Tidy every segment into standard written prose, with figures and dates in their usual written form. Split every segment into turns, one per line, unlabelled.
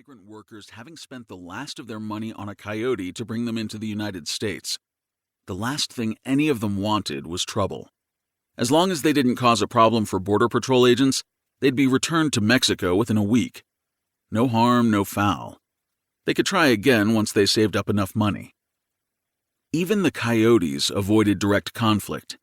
migrant workers having spent the last of their money on a coyote to bring them into the United States. The last thing any of them wanted was trouble. As long as they didn't cause a problem for Border Patrol agents, they'd be returned to Mexico within a week. No harm, no foul. They could try again once they saved up enough money. Even the coyotes avoided direct conflict.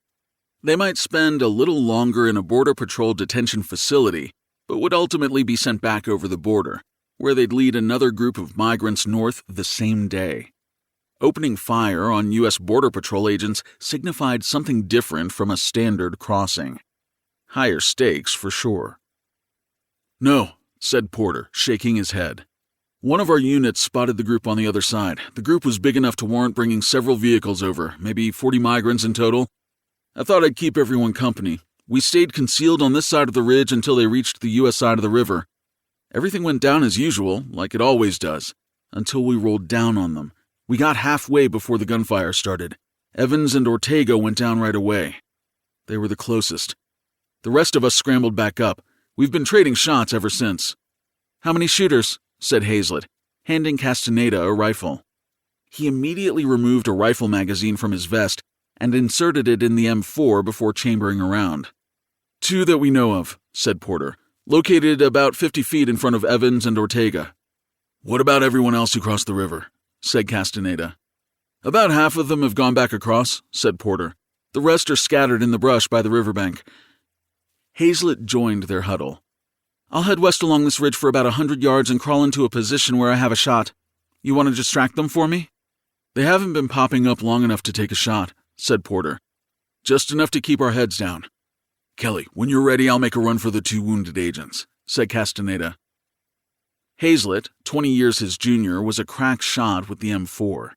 They might spend a little longer in a Border Patrol detention facility, but would ultimately be sent back over the border, where they'd lead another group of migrants north the same day. Opening fire on U.S. Border Patrol agents signified something different from a standard crossing. Higher stakes, for sure. "No," said Porter, shaking his head. "One of our units spotted the group on the other side. The group was big enough to warrant bringing several vehicles over, maybe 40 migrants in total. I thought I'd keep everyone company. We stayed concealed on this side of the ridge until they reached the U.S. side of the river. Everything went down as usual, like it always does, until we rolled down on them. We got halfway before the gunfire started. Evans and Ortega went down right away. They were the closest. The rest of us scrambled back up. We've been trading shots ever since." "How many shooters?" said Hazlett, handing Castaneda a rifle. He immediately removed a rifle magazine from his vest and inserted it in the M4 before chambering around. "Two that we know of," said Porter, "located about 50 feet in front of Evans and Ortega." "What about everyone else who crossed the river?" said Castaneda. "About half of them have gone back across," said Porter. "The rest are scattered in the brush by the riverbank." Hazlett joined their huddle. "I'll head west along this ridge for about 100 yards and crawl into a position where I have a shot. You want to distract them for me?" "They haven't been popping up long enough to take a shot," said Porter. "Just enough to keep our heads down." "Kelly, when you're ready, I'll make a run for the 2 wounded agents," said Castaneda. Hazlett, 20 years his junior, was a crack shot with the M4.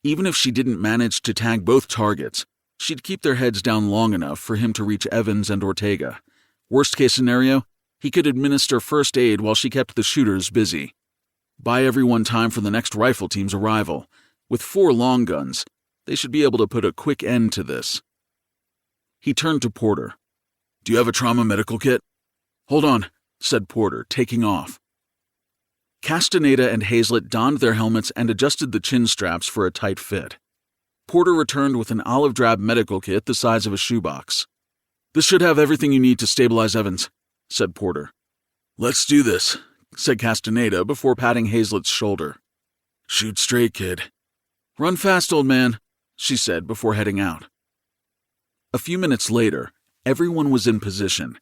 Even if she didn't manage to tag both targets, she'd keep their heads down long enough for him to reach Evans and Ortega. Worst case scenario, he could administer first aid while she kept the shooters busy. Buy everyone time for the next rifle team's arrival. With 4 long guns, they should be able to put a quick end to this. He turned to Porter. "Do you have a trauma medical kit?" "Hold on," said Porter, taking off. Castaneda and Hazlett donned their helmets and adjusted the chin straps for a tight fit. Porter returned with an olive-drab medical kit the size of a shoebox. "This should have everything you need to stabilize Evans," said Porter. "Let's do this," said Castaneda before patting Hazlett's shoulder. "Shoot straight, kid." "Run fast, old man," she said before heading out. A few minutes later, everyone was in position.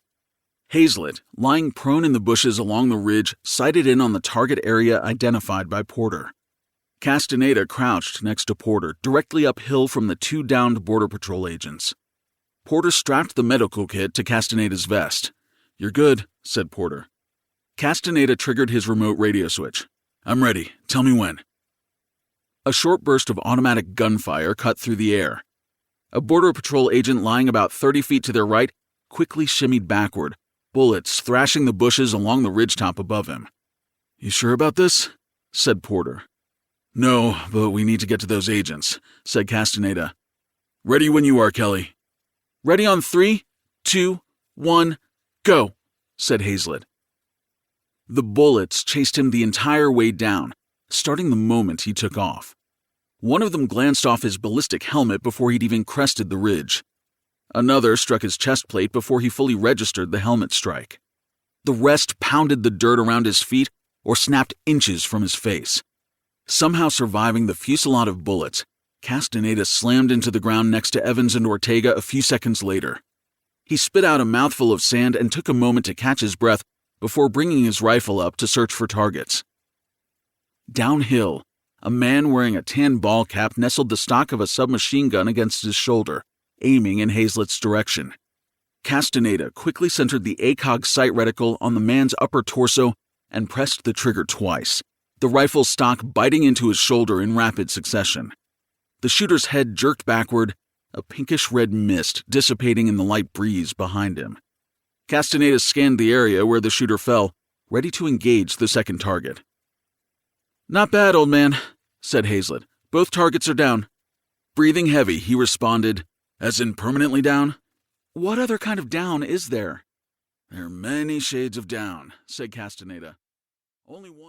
Hazlett, lying prone in the bushes along the ridge, sighted in on the target area identified by Porter. Castaneda crouched next to Porter, directly uphill from the 2 downed Border Patrol agents. Porter strapped the medical kit to Castaneda's vest. "You're good," said Porter. Castaneda triggered his remote radio switch. "I'm ready. Tell me when." A short burst of automatic gunfire cut through the air. A Border Patrol agent lying about 30 feet to their right quickly shimmied backward, bullets thrashing the bushes along the ridgetop above him. "You sure about this?" said Porter. "No, but we need to get to those agents," said Castaneda. "Ready when you are, Kelly." "Ready on 3, 2, 1, go," said Hazlett. The bullets chased him the entire way down, starting the moment he took off. One of them glanced off his ballistic helmet before he'd even crested the ridge. Another struck his chest plate before he fully registered the helmet strike. The rest pounded the dirt around his feet or snapped inches from his face. Somehow surviving the fusillade of bullets, Castaneda slammed into the ground next to Evans and Ortega a few seconds later. He spit out a mouthful of sand and took a moment to catch his breath before bringing his rifle up to search for targets. Downhill, a man wearing a tan ball cap nestled the stock of a submachine gun against his shoulder, aiming in Hazlett's direction. Castaneda quickly centered the ACOG sight reticle on the man's upper torso and pressed the trigger twice, the rifle stock biting into his shoulder in rapid succession. The shooter's head jerked backward, a pinkish-red mist dissipating in the light breeze behind him. Castaneda scanned the area where the shooter fell, ready to engage the second target. "Not bad, old man," said Hazlett. "Both targets are down." Breathing heavy, he responded, "As in permanently down?" "What other kind of down is there?" "There are many shades of down," said Castaneda. "Only one..."